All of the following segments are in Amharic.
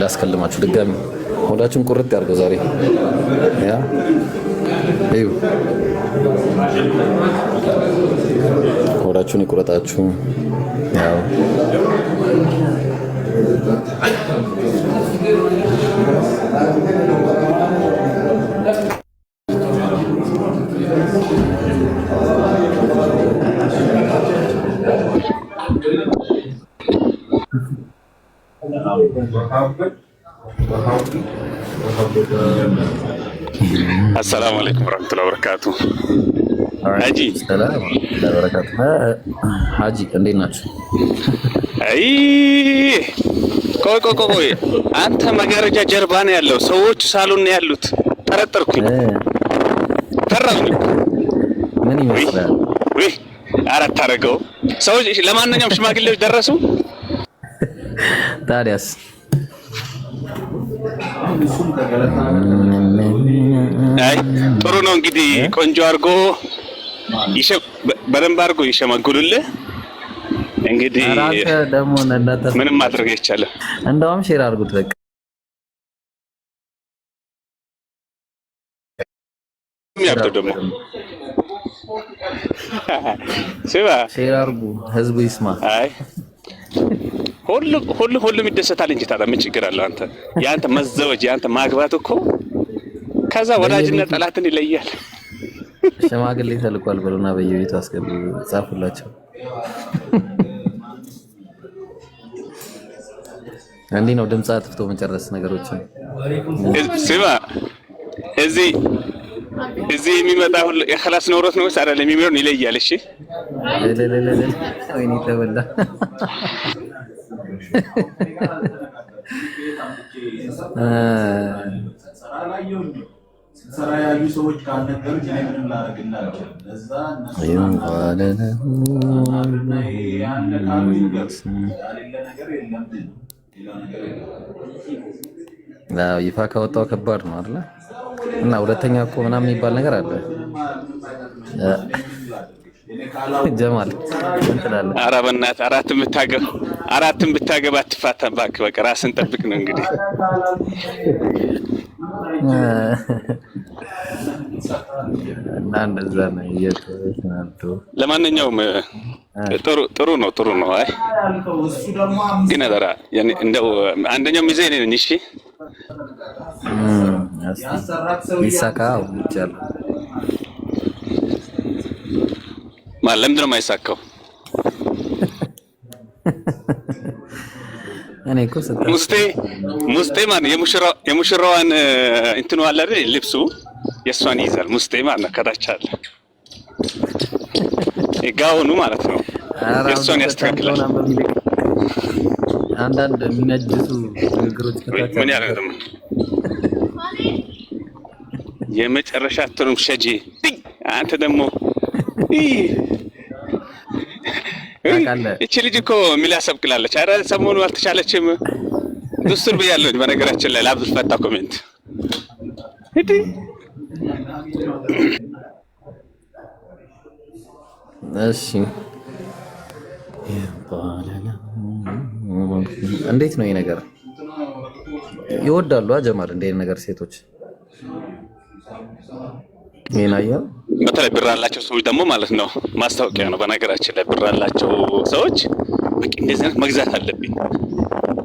ላስከልማችሁ ድጋሚ ሆዳችሁን ቁርጥ ያድርገው ዛሬ ያ እዩ ሆዳችሁን ይቁረጣችሁ ያው السلام عليكم ورحمة الله وبركاته. حاجي السلام ورحمة الله وبركاته. حاجي እንዴት ናችሁ? አይ ቆይ አንተ መጋረጃ ጀርባ ነው ያለው ሰዎች ሳሎን ነው ያሉት ጠረጠርኩኝ ፈራሁኝ ምን ይመስላል ወይ አራት አረገው ሰዎች ለማንኛውም ሽማግሌዎች ደረሱ ታዲያስ አይ ጥሩ ነው እንግዲህ ቆንጆ አርጎ በደንብ አርጎ ይሸመግሉልህ እንግዲህ አራከ ደሞ ነዳተ ምንም ማድረግ አይቻልም እንደውም ሼር አርጉት በቃ ያብተው ደሞ ሲባ ሼር አርጉ ህዝቡ ይስማ አይ ሁሉም ይደሰታል እንጂ ታዲያ ምን ችግር አለው አንተ ያንተ መዘወጅ ያንተ ማግባት እኮ ከዛ ወዳጅና ጠላትን ይለያል ሽማግሌ ተልቋል ብለና በየቤቱ አስገቡ ጻፉላቸው አንዲ ነው ድምጽ አጥፍቶ መጨረስ ነገሮችን ሲባ እዚህ የሚመጣ ሁሉ የخلاص ኖሮት ነው ሳራ ለሚሚሮን ይለያል እሺ ወይኔ ተበላ ሰራያዩ ሰዎች ካልነገሩኝ እኔ ምንም ላደርግላቸው ለዛ እነሱ ይፋ ካወጣው ከባድ ነው አይደል እና ሁለተኛ እኮ ምናምን የሚባል ነገር አለ ጀማል እንጥላለን ኧረ በእናትህ አራትም ብታገባ አትፋታም እባክህ በቃ ራስን ጠብቅ ነው እንግዲህ እና እንደዛ ነው እየተናደው ለማንኛውም ጥሩ ነው አይ ግን አደራ ያኔ እንደው አንደኛው ሚዜ ነኝ እሺ ይሳካው ይቻላል ለምንድን ነው የማይሳካው እኔ እኮ ሙስጤ ማን የሙሽራዋን እንትኑ አለ አይደል ልብሱ የሷን ይዛል ሙስጤ ማን ከታች አለ ጋውኑ ማለት ነው የሷን ያስተካክላል አንዳንድ የሚነጅሱ ንግግሮች ከታች ምን ያደርጋል የመጨረሻ ትሩም ሸጂ አንተ ደግሞ እቺ ልጅ እኮ ሚላሰብክላለች አረ ሰሞኑ አልተቻለችም ዱስር በያለኝ በነገራችን ላይ ለአብዱል ፈታ ኮሜንት እዲ እሺ እንዴት ነው ይሄ ነገር ይወዳሉ ጀማል እንደ ነገር ሴቶች ሜናያ በተለይ ብር ያላቸው ሰዎች ደግሞ ማለት ነው ማስታወቂያ ነው በነገራችን ላይ ብር ያላቸው ሰዎች በቂ እንደዚህ መግዛት አለብኝ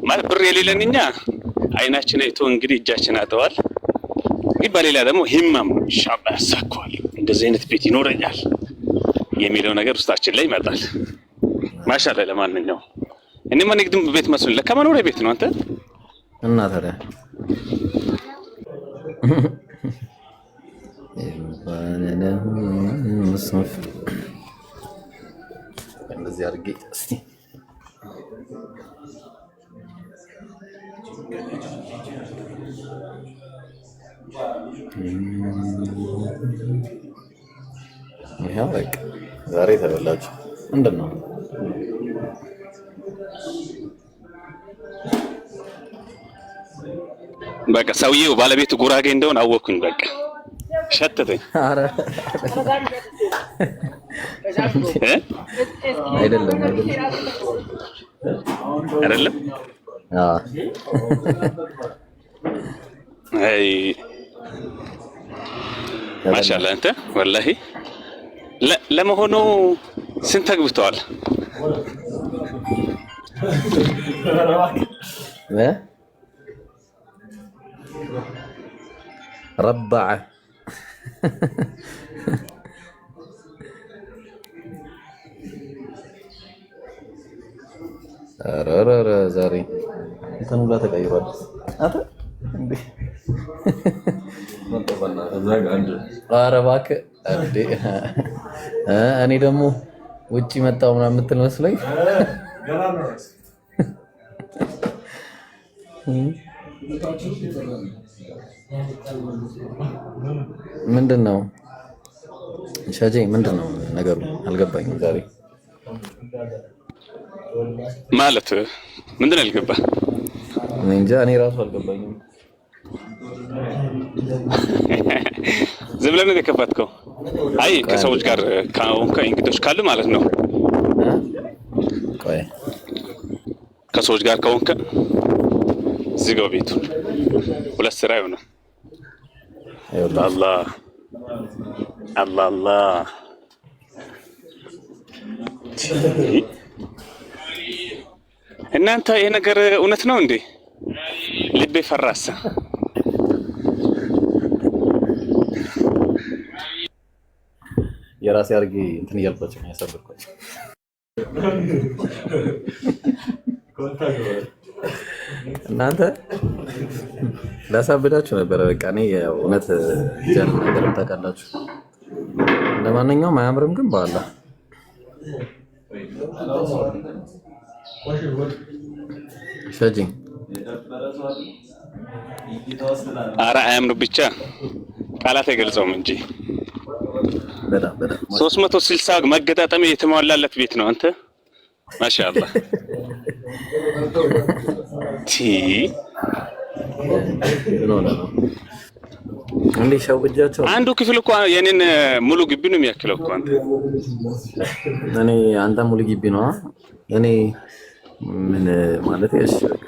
ማለት ብር የሌለንኛ አይናችን አይቶ እንግዲህ እጃችን አጠዋል ይባላል ደግሞ ህማም ኢንሻአላህ ያሳካዋል እንደዚህ አይነት ቤት ይኖረኛል የሚለው ነገር ውስጣችን ላይ ይመጣል ማሻአላህ ለማንኛውም እኔ ማን ንግድም ቤት መስሎኝ ለከመኖሪያ ቤት ነው አንተ እና ታዲያ صف እንደዚህ አድርጌ እስቲ ይሄው በቃ ዛሬ ተበላችሁ ምንድነው በቃ ሰውዬው ባለቤቱ ጉራጌ እንደሆነ አወኩኝ በቃ ሸተተኝ አረ አይደለም አይ ማሻአላ አንተ ወላሂ ለመሆኑ ስንት አግብተዋል? ربعة ኧረ ዛሬ እንትን ሁላ ተቀይሯል። ኧረ እባክህ እኔ ደግሞ ውጪ መጣሁ ምናምን የምትል መስሎኝ ምንድን ነው ሻጄ? ምንድን ነው ነገሩ? አልገባኝም ዛሬ ማለት ምንድን ነው ያልገባህ? እንጃ እኔ ራሱ አልገባኝም። ዝም ብለህ ነው የከፈትከው? አይ ከሰዎች ጋር ከእንግዶች ካሉ ማለት ነው። ቆይ ከሰዎች ጋር ከሆንክ ዝጋው ቤቱን። ሁለት ስራ ይሆናል። አላህ አላህ አላህ እናንተ ይሄ ነገር እውነት ነው እንዴ? ልቤ ፈራሳ። የራሴ አድርጌ እንትን እያልኳቸው ነው ያሳብርኳቸው። እናንተ ላሳብዳችሁ ነበረ። በቃ እኔ እውነት ጀን ነገር ታውቃላችሁ። ለማንኛውም አያምርም ግን በኋላ ሸጂኝ ኧረ አያምርም ብቻ ቃላት አይገልጸውም እንጂ በጣም 360 መገጣጠሚያ የተሟላለት ቤት ነው። አንተ ማሻአላህ እንዴ ሸውጃቸው። አንዱ ክፍል እኮ የኔን ሙሉ ግቢ ነው የሚያክለው እኮ አንተ። አንተ ሙሉ ግቢ ነው። እኔ ምን ማለት እሺ በቃ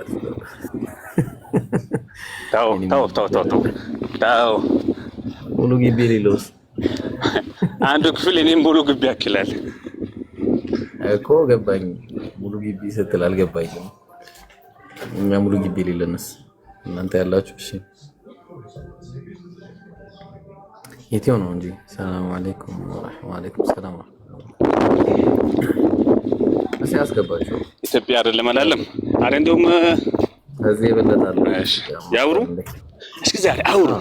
ታው ሙሉ ግቢ ሌሎስ አንዱ ክፍል የኔን ሙሉ ግቢ ያክላል እኮ። ገባኝ። ሙሉ ግቢ ስትል አልገባኝም። እኛ ሙሉ ግቢ ሌለንስ እናንተ ያላችሁ እሺ የትኛው ነው እንጂ። ሰላም አለይኩም ወአለይኩም ሰላም። እሺ አስገባችሁ። ኢትዮጵያ አይደለም አላለም። አረ እንደውም እዚህ ይበለጣል። እሺ ያውሩ እስኪ ዛሬ አውሩ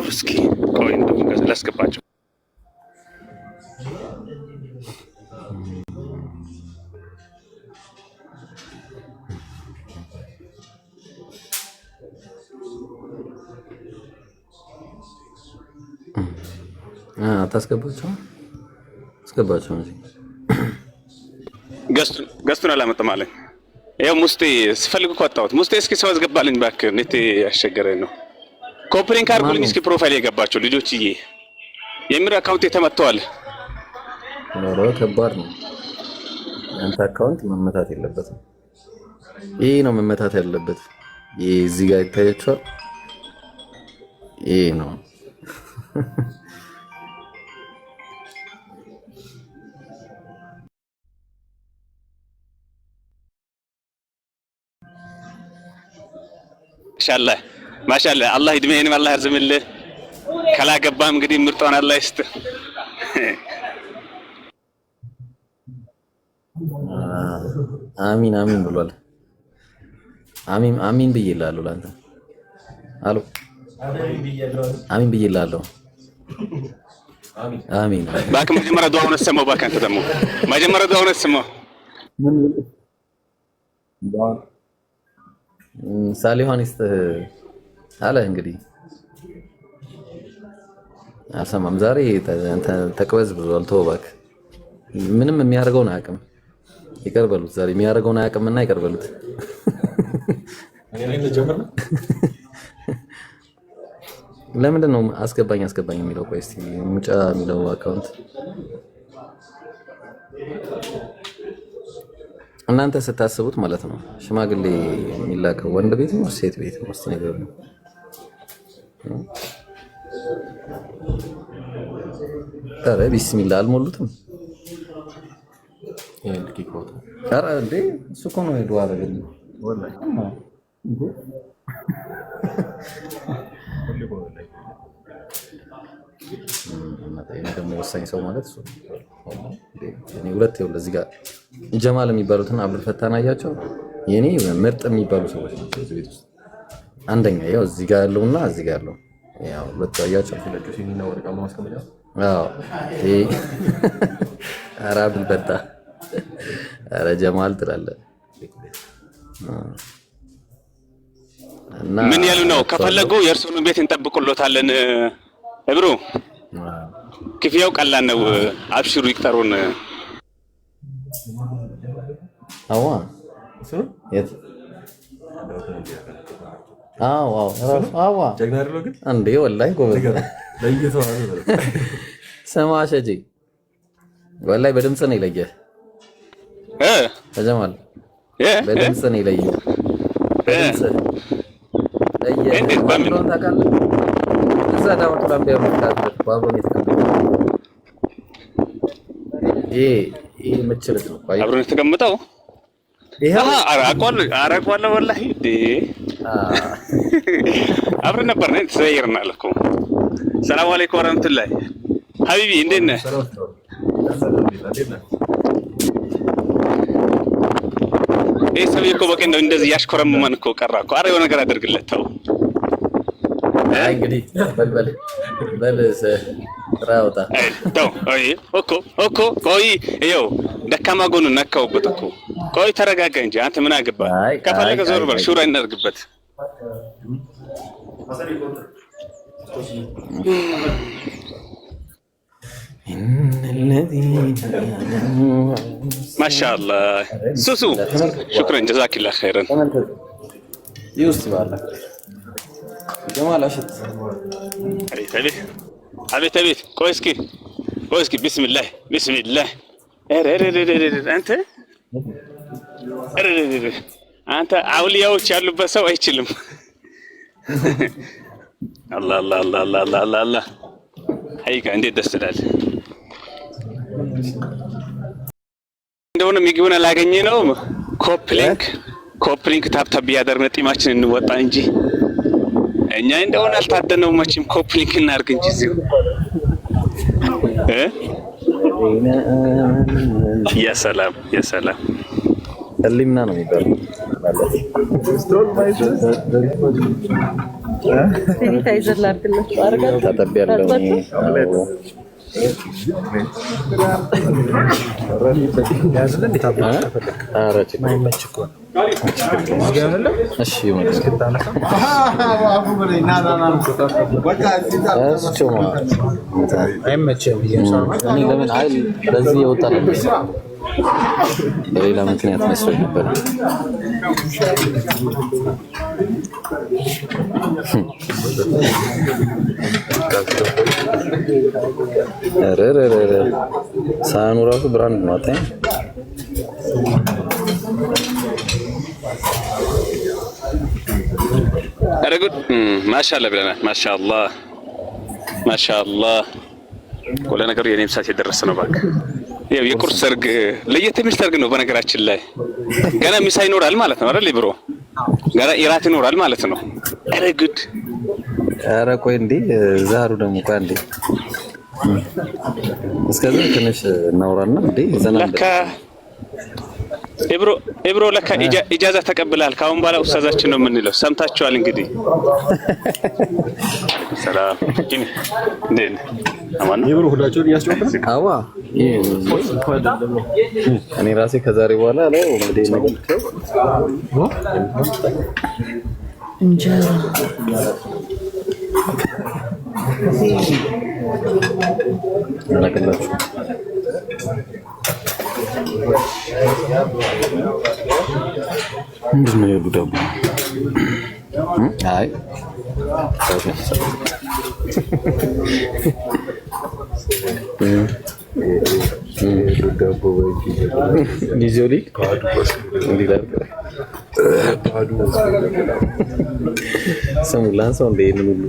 እስኪ ቆይ እንደውም ላስገባቸው። አታስገባቸው? አስገባቸው እንጂ ገስቱን አላመጣም አለኝ። ያው ሙስጤ ስፈልግ እኮ አጣሁት። ሙስጤ እስኪ ሰው አስገባልኝ እባክህ፣ ኔት ያስቸገረኝ ነው። ኮፕሊንግ አድርጉልኝ እስኪ ፕሮፋይል የገባቸው ልጆችዬ፣ የምር አካውንት የተመተዋል። ኖሮ ከባድ ነው። አንተ አካውንት መመታት የለበትም። ይሄ ነው መመታት ያለበት። ይሄ እዚህ ጋር ይታያችኋል። ይሄ ነው ማሻአላህ አላህ እድሜህንም አላህ ያርዝምልህ። ካላገባህም እንግዲህ ምርጧን አላህ ይስጥህ። አሚን አሚን ብሏል። አሚን አሚን ብዬልሃለሁ። ላንተ አሎ አሚን ብዬልሃለሁ። አሚን እባክህ መጀመሪያ ዱዓውን አሰማው። እባክህ አንተ ደግሞ መጀመሪያ ዱዓውን አሰማው። ሳሊሆን ይስጥህ አለ። እንግዲህ አልሰማም። ዛሬ ተቅበዝ ብሏል። ተው እባክህ። ምንም የሚያደርገውን አያውቅም። ይቅር በሉት። ዛሬ የሚያደርገውን አያውቅምና ይቅር በሉት። ለምንድን ነው አስገባኝ የሚለው? ቆይ እስቲ ሙጫ የሚለው አካውንት እናንተ ስታስቡት ማለት ነው ሽማግሌ የሚላከው ወንድ ቤት ነው ሴት ቤት ነው? እስቲ ነገር ነው። ኧረ ቢስሚላህ አልሞሉትም። ኧረ እንዴ እሱ እኮ ነው ሄዶ አረገኝ ወላሂ ደግሞ ወሳኝ ሰው ማለት እሱ እኔ ሁለት ይኸውልህ እዚህ ጋር ጀማል የሚባሉትና አብዱል ፈታን አያቸው የኔ ምርጥ የሚባሉ ሰዎች ናቸው እዚህ ቤት ውስጥ አንደኛ ያው እዚህ ጋር ያለውና እዚህ ጋር ያለው ያው ሁለት አያቸው ፍለጁ ሲኒና ወርቃማ ማስቀመጫ አዎ ኧረ አብዱል ፈታ ኧረ ጀማል ትላለህ እና ምን ያሉ ነው ከፈለጉ የእርሱን ቤት እንጠብቁሎታለን እብሩ ክፍያው ቀላል ነው አብሽሩ ይቅጠሩን አዋ የት አዎ አዋ ጀግና አይደለው ግን አንዴ ወላሂ ጎበዝ ለይተው አይደል ሰማ ሸጂ ወላሂ በድምጽ ነው ይለየህ ተጀማል በድምጽ ነው ይለየህ በድምጽ ለየህ እንዴት ባምን ታውቃለህ እዛ ዳውት ላምቢያ መጣበት ባቦን የተቀመጠው ይሄ መችለት ነው አብሮን የተቀመጠው አራቋል ወላሂ አብረን ነበር ነን ተዘይርናል እኮ ሰላም አለይኩም ወራህመቱላሂ ሀቢቢ እንዴት ነህ ይሄ ሰውዬ እኮ በቃ እንደዚህ ያሽኮረመመን እኮ ቀራ እኮ ኧረ የሆነ ነገር አድርግለት ተው እንግዲህ በልስ ራውታ ተው ኦኮ ቆይ ይኸው ደካማ ጎኑን ነካውበት እኮ ቆይ ተረጋጋ እንጂ አንተ ምን አገባህ ከፈለገ ዞር በል ሹራ እናድርግበት ማሻአላህ ሱሱ شكرا جزاك الله خيرا يوسف والله جمال عشت حبيبي ቆይ እስኪ بسم الله አንተ አውሊያዎች ያሉበት ሰው አይችልም አላህ ሀይቃ እንዴት ደስ ይላል እንደሆነ ምግቡን አላገኘ ነው ኮፕሊንክ ታፕታፕ ያደርነ ጢማችን እንወጣ እንጂ እኛ እንደሆነ አልታደነው መቼም ኮፕሊንክ እናርግ እንጂ እዚሁ ያ ሰላም ሰሊምና ነው የሚባለው ሳኒታይዘር ላድርግልሽ አርጋ ታጠቢያለሁ በሌላ ምክንያት መስሎኝ ነበር ሳህኑ ራሱ ብራንድ ነው አታይ አረጉድ ማሻአላህ ብለናል ማሻአላህ ወለ ነገር የኔም ሰዓት የደረሰ ነው ባክ ያው የቁርስ ሰርግ ለየት የሚል ሰርግ ነው በነገራችን ላይ ገና ምሳ ይኖራል ማለት ነው አይደል ብሮ ገና ኢራት ይኖራል ማለት ነው አረጉድ ኧረ ቆይ እንዴ ዛሩ ደግሞ ቆይ እንዴ እስከዚህ ትንሽ እናውራና እንዴ ዘናንደ ኢብሮ ለካ ኢጃዛ ተቀብላል ካሁን በኋላ ኡስታዛችን ነው የምንለው ሰምታችኋል እንግዲህ ሰላም እንዴ አማን ኢብሮ ሁላችሁ ያስጨውታል አዋ እኔ ራሴ ከዛሬ በኋላ ላይ እንግዲህ ነገር እንጀራ እናቀላችሁ ምንድን ነው የሉ ደግሞ አይ ጊዜው ስሙ ላንሳው እንደ ይሄንን ሁሉ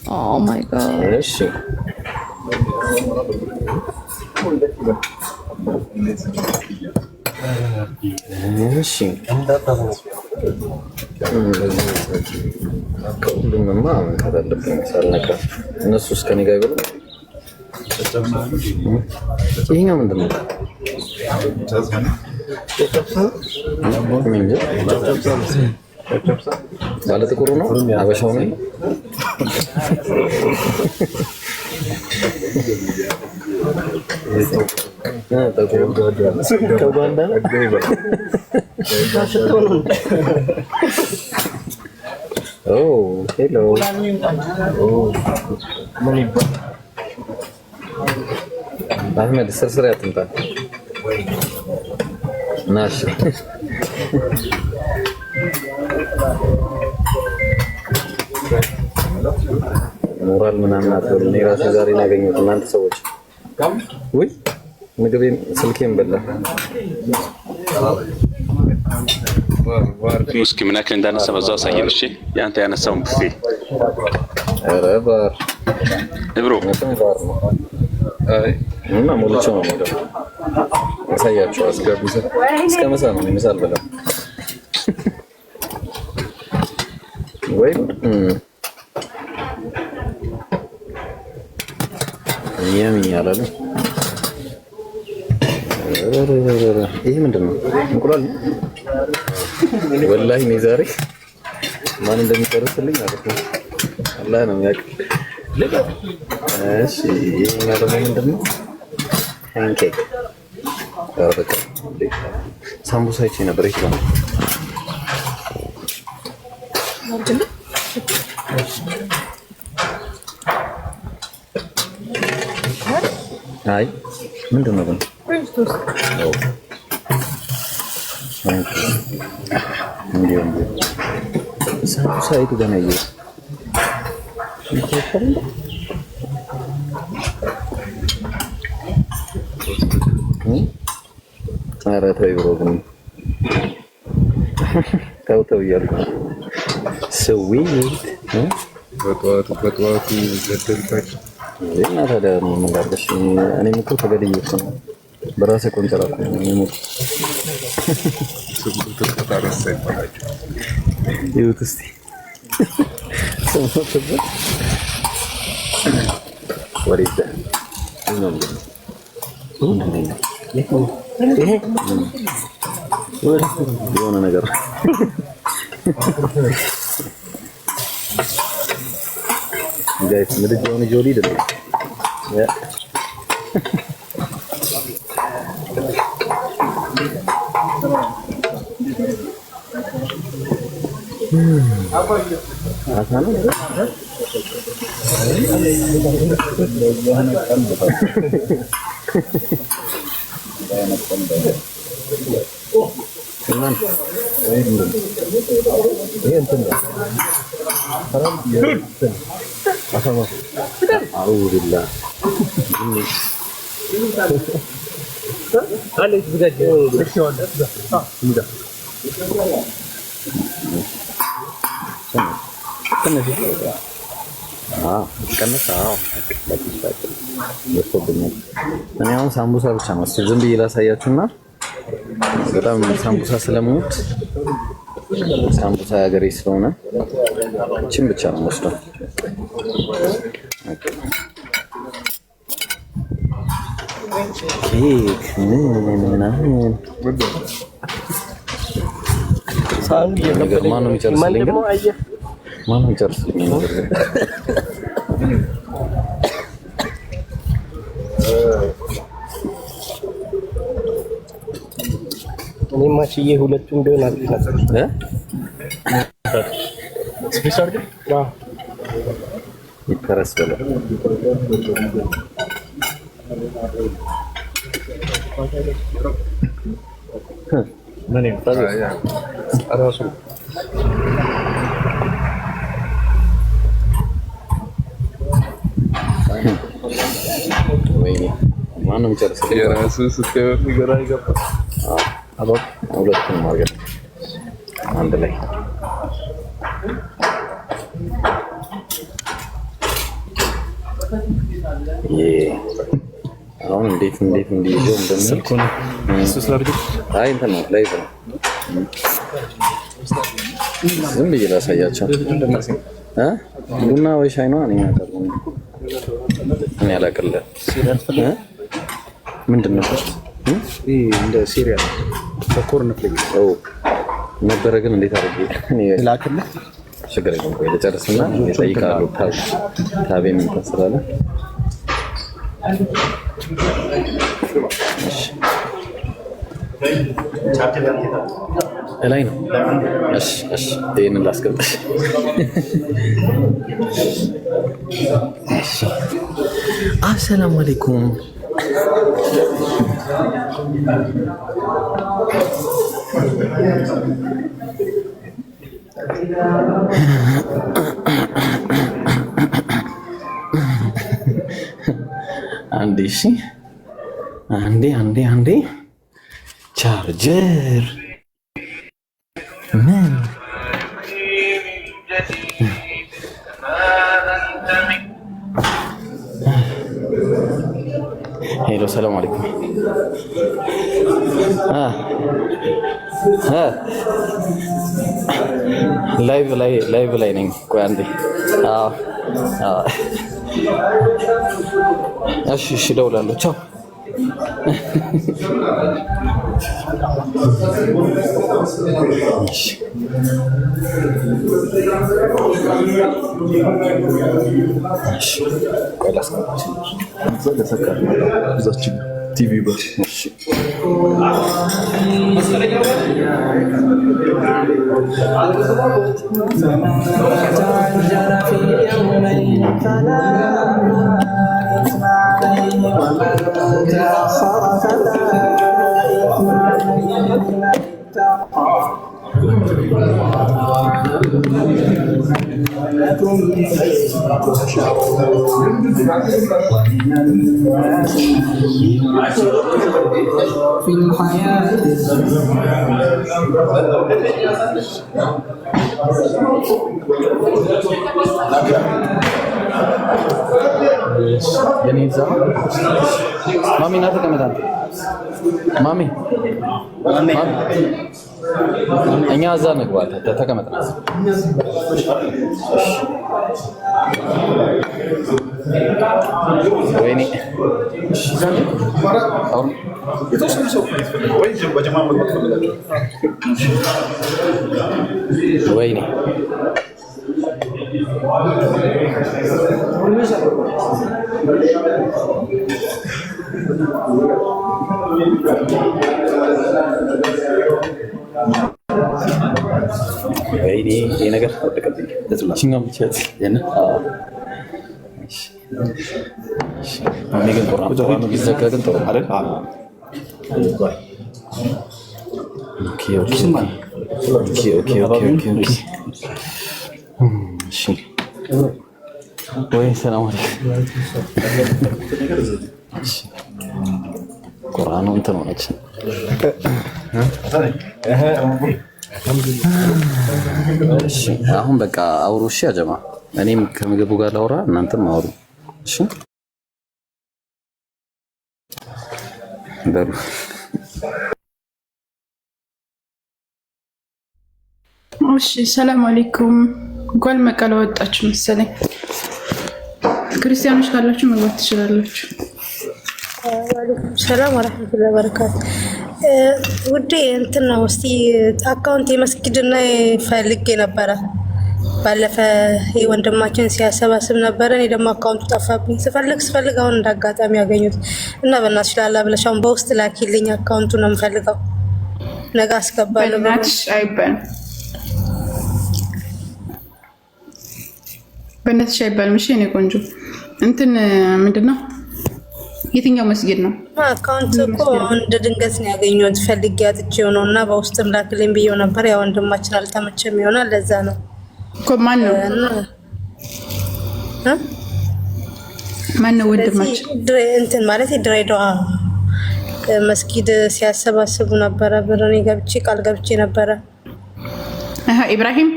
Oh my god. እሺ እሺ ከሁሉምማ መንካት አለብኝ ሳልነካ እነሱ እስከ እኔ ጋር ይበሉ። ይሄኛው ምንድን ነው? ባለ ጥቁሩ ነው አበሻው ነው። ሄሎ አህመድ ስርስር ያትምጣ ናሽ ሞራል ምናምን አትበሉ። እኔ ራሴ ዛሬ ነው ያገኘሁት። እናንተ ሰዎች ወይ ምግቤን ስልኬን በላ። እስኪ ምን ያክል እንዳነሳ በዛው አሳየን። እሺ ያንተ ያነሳውን ቡፌ ኧረ ባር እብሮ ባር ነው። አይ እና ሞልቼ ነው የምሄደው። አሳያቸው አስገቡት። እስከ ምሳ ነው ምሳ አልበላም ወይ የሚያላለ ይሄ ምንድን ነው? እንቁላል ነው ወላሂ። እኔ ዛሬ ማን እንደሚጨርስልኝ ማለት ነው አላህ ነው የሚያውቅ። እሺ ይሄኛው ደግሞ ምንድን ነው? ፓንኬክ በቃ ሳምቡሳ ይቼ ነበር ይችላል። አይ ምንድን ነው ግን ሳምቡሳ የቱ ጋር ነው ያየሁት? ኧረ ተው ብሮ ግን ተው እያልኩ ስዊት በጠዋቱ ገደልካቸው እና ታዲያ ምን ላድርግሽ? እኔም እኮ ተገድዬ እኮ ነው በራሴ ቆንጨራ እኮ ነው የሞትኩት። ይኸውት እስኪ ስሞትበት ወሬት የሆነ ነገር ጋይስ ምድጃውን ጆሊ አይደለም ያ አሳና እኔ አሁን ሳምቡሳ ብቻ ነው ዝም ብዬ ላሳያችሁና በጣም ሳምቡሳ ስለምወድ ሳምቡሳ ሀገሬ ስለሆነ እቺን ብቻ ነው ወስደው ኬክ ምናምን ማነው የሚጨርስልኝ? ግን ማነው የሚጨርስልኝ? እኔማ ችዬ ሁለቱም ቢሆን አሪፍ ነበር። ስፔሻል ግን ይተረስ በለው ምን ራሱ ወይኔ ማንም ጨርስ የራሱ ስትከፍ ይገራ ይገባ አባብ ሁለቱም ማርገጥ አንድ ላይ አሁን እንዴት እንዲይዘው እንደምንልኩን እሱ ስለርግ አይ እንትን ነው ላይቭ ነው። ዝም ብዬ ላሳያቸው ቡና ወይ ሻይ ነው እኔ አቀርቡ እኔ አላቅልህ ምንድን ነው እንደ ሲሪያል በኮርን ፍሌክ ነበረ ግን እንዴት አድርጌ ላክልህ ችግር የለም ቆይ ልጨርስና ይጠይቃሉ ታቤ ምን ተስራለ ላይ ነው እሺ ይሄንን ላስቀምጥ አሰላሙ አለይኩም አንዴ ቻርጀር ምን ሄሎ ሰላም አለይኩም ላይቭ ላይ ነኝ ቆይ አንዴ እሺ እደውላለሁ ቻው ቲቪ በር في الحياة ማሚ ና ተቀመጣ ማሚ እኛ እዛ እንግባ ተቀመጥ ወይኔ ወይኔ ወይኔ ይሄ ነገር ወደቀብኝ እዚህኛው ብቻ ያነ እኔ ግን ቁርአኑ ቢዘጋ ግን ጥሩ አይደል? ኦኬ እሺ ወይ ሰላም አለይኩም ቁርአኑ እንትን ሆነች አሁን በቃ አውሩ እሺ አጀማ እኔም ከምግቡ ጋር ላውራ እናንተም አውሩ እሺ በሩ እሺ ሰላም አለይኩም እንኳን መቀለ ወጣችሁ መሰለኝ ክርስቲያኖች ካላችሁ መግባት ትችላላችሁ ወአለይኩም ሰላም ወራህመቱላሂ ወበረካቱ ውዴ እንትን ነው እስቲ አካውንት የመስጊድና ፈልጌ ነበረ ባለፈ ወንድማችን ሲያሰባስብ ነበር እኔ ደግሞ አካውንቱ ጠፋብኝ ስፈልግ አሁን እንዳጋጣሚ ያገኙት እና በእናትሽ ላላ ብለሽ አሁን በውስጥ ላኪልኝ አካውንቱ ነው የምፈልገው ነገ አስገባለሁ በእናትሽ አይባልም በእናትሽ አይባልም እሺ እኔ ቆንጆ እንትን ምንድነው የትኛው መስጊድ ነው አካውንት እኮ እንደ ድንገት ነው ያገኘሁት ፈልጌ አጥቼው ነው እና በውስጥም ላክልኝ ብዬው ነበር ያ ወንድማችን አልተመቸም ይሆናል ለዛ ነው እኮ ማን ነው ማን ነው ወንድማችን? እንትን ማለት ድሬዳዋ መስጊድ ሲያሰባስቡ ነበረ። ብር እኔ ገብቼ ቃል ገብቼ ነበረ። ኢብራሂም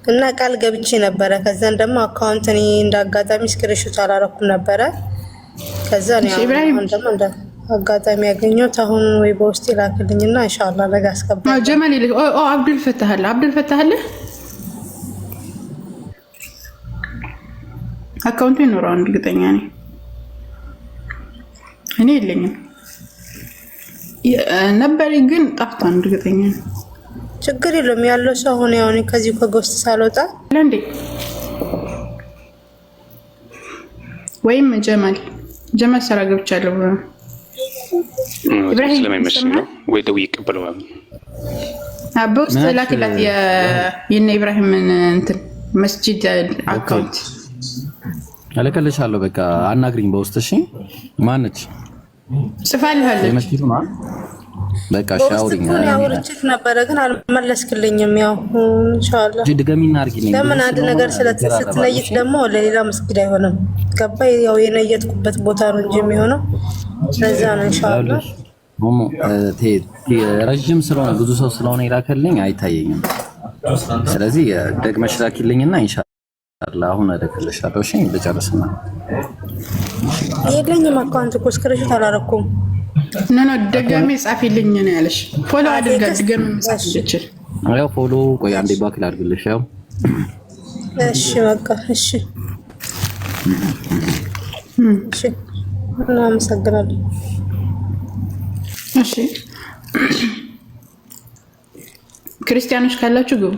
እና ቃል ገብቼ ነበረ። ከዛን ደግሞ አካውንት እኔ እንዳጋጣሚ ስክሪንሾት አላረኩም ነበረ። ከዛ ነው አሁን ደግሞ እንደ አጋጣሚ ያገኘሁት። አሁን ወይ በውስጥ ይላክልኝና ኢንሻአላህ ነገ አስገባለሁ። ጀማል ይልክ አብዱል ፈታህ አለ አካውንቱ ይኖረዋል እርግጠኛ ነኝ። እኔ የለኝም ነበር ግን ጠፍቷል እርግጠኛ ነኝ። ችግር የለውም ያለው ሰው አሁን ያው እኔ ከዚህ ከጎስት ሳልወጣ ለንዴ ወይም ጀማል ሰራ ገብቻለሁ። ኢብራሂም ስለማይመሽ ነው ወይ ደው ይቀበለዋል። በውስጥ ላክላት የነ ኢብራሂምን እንትን መስጂድ አካውንት እልክልሻለሁ። በቃ አናግሪኝ በውስጥ እሺ። ማነች ጽፋልሃለች የመስጂዱ ማለት በቃ ሻውሪኝ ያወርችት ነበረ ግን አልመለስክልኝም። ያው ኢንሻአላህ ድገሚና አርጊልኝ። ለምን አንድ ነገር ስትነይት ደግሞ ለሌላ መስጊድ አይሆንም። ገባ? ያው የነየትኩበት ቦታ ነው እንጂ የሚሆነው ለዛ ነው ኢንሻአላህ። ሞሞ ረጅም ስለሆነ ብዙ ሰው ስለሆነ ይላከልኝ አይታየኝም። ስለዚህ ደግመሽ ላኪልኝና ኢንሻአላህ አሁን እልክልሻለሁ። እሺ ልጨርስና የለኝም አካውንት እኮ ስክሪንሾት አላረኩም። ኖ ደጋሚ ጻፊልኝ ነው ያለሽ። ፎሎ አድርጋ ደጋሚ መጻፍ ይችላል። ያው ፎሎ ቆይ አንዴ ባክ ላድርግልሽ። ያው እሺ በቃ እሺ እሺ እናመሰግናለን። እሺ ክርስቲያኖች ካላችሁ ግቡ።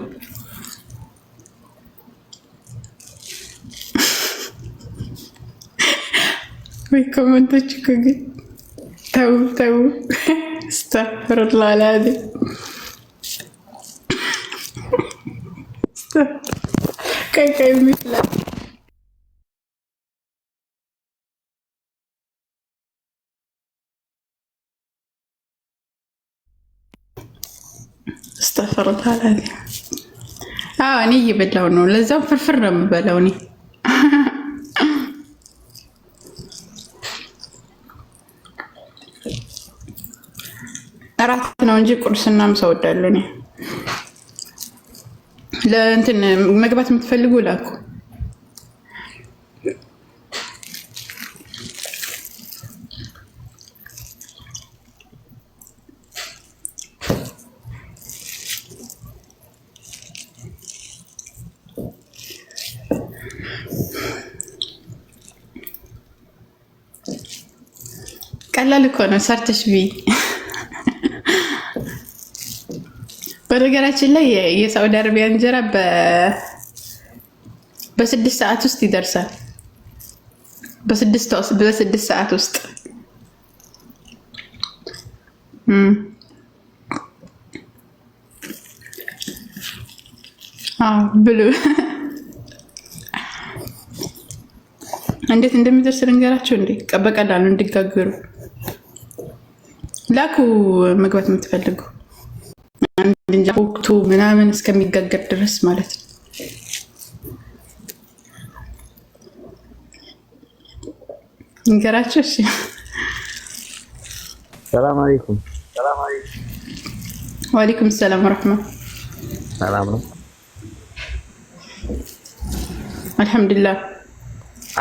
ወይ ኮሜንቶች ግን ተው አስተግፊሩላህ አልዓዚም። ቀይ ሚፍላ አስተግፊሩላህ አልዓዚም። እኔ እየበላሁ ነው። ለዛም ፍርፍር ነው የምበላው እኔ። እራት ነው እንጂ ቁርስና ምሳ እወዳለሁ እኔ። ለእንትን መግባት የምትፈልጉ ላኩ። ቀላል እኮ ነው ሰርተሽ ቢ በነገራችን ላይ የሳውዲ አረቢያ እንጀራ በ6 ሰዓት ውስጥ ይደርሳል። በ6 ሰዓት ውስጥ ብሉ። እንዴት እንደሚደርስ ልንገራችሁ እንዴ? በቀላሉ እንዲጋገሩ ላኩ። መግባት የምትፈልጉ እንጃ ወቅቱ ምናምን እስከሚጋገር ድረስ ማለት ነው። እንገራችሁ። እሺ ሰላም አለይኩም። ወአለይኩም ሰላም ወራህማ። ሰላም ነው አልሐምዱሊላህ።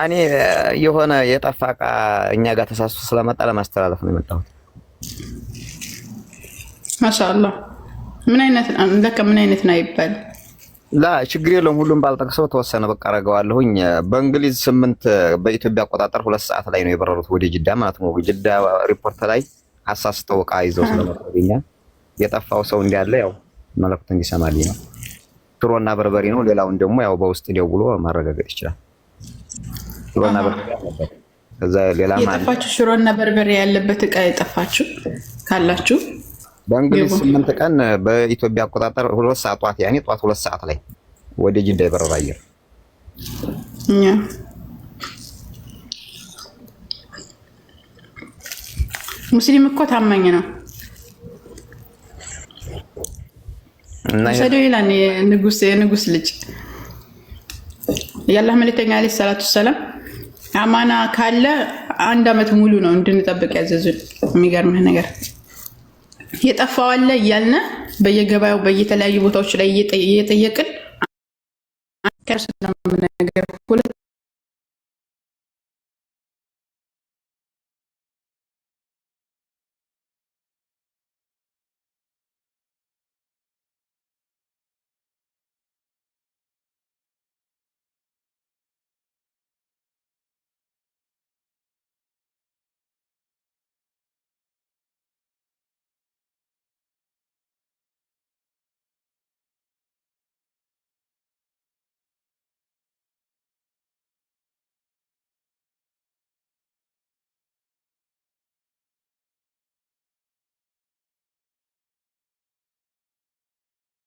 እኔ የሆነ የጠፋ ዕቃ እኛ ጋር ተሳስቶ ስለመጣ ለማስተላለፍ ነው የመጣሁት። ማሻአላህ። ምን አይነት ነው ይባል? ላ ችግር የለውም። ሁሉም ባልጠቅሰው ተወሰነ በቃ አረጋዋለሁኝ። በእንግሊዝ 8 በኢትዮጵያ አቆጣጠር 2 ሰዓት ላይ ነው የበረሩት ወደ ጅዳ ማለት ነው። ጅዳ ሪፖርት ላይ አሳስተው ዕቃ ይዘው ስለመጣኛ የጠፋው ሰው እንዳለ ያው መልእክት እንዲሰማልኝ ነው። ሽሮና በርበሬ ነው። ሌላውን ደግሞ ያው በውስጥ ደውሎ ማረጋገጥ ይችላል። ሽሮና በርበሬ አለበት። ከዛ ሌላ ማለት የጠፋችሁ ሽሮና በርበሬ ያለበት ዕቃ የጠፋችሁ ካላችሁ በእንግሊዝ 8 ቀን በኢትዮጵያ አቆጣጠር 2 ሰዓት ጧት ያኔ ጧት 2 ሰዓት ላይ ወደ ጅዳ የበረራ አየር ሙስሊም እኮ ታማኝ ነው። እና ሰደው ይላል የንጉስ ልጅ የአላህ መልእክተኛ አለይሂ ሰላቱ ሰላም አማና ካለ 1 ዓመት ሙሉ ነው እንድንጠብቅ ያዘዙን። የሚገርምህ ነገር የጠፋው አለ እያልን በየገበያው በየተለያዩ ቦታዎች ላይ እየጠየቅን ከርስ ነገር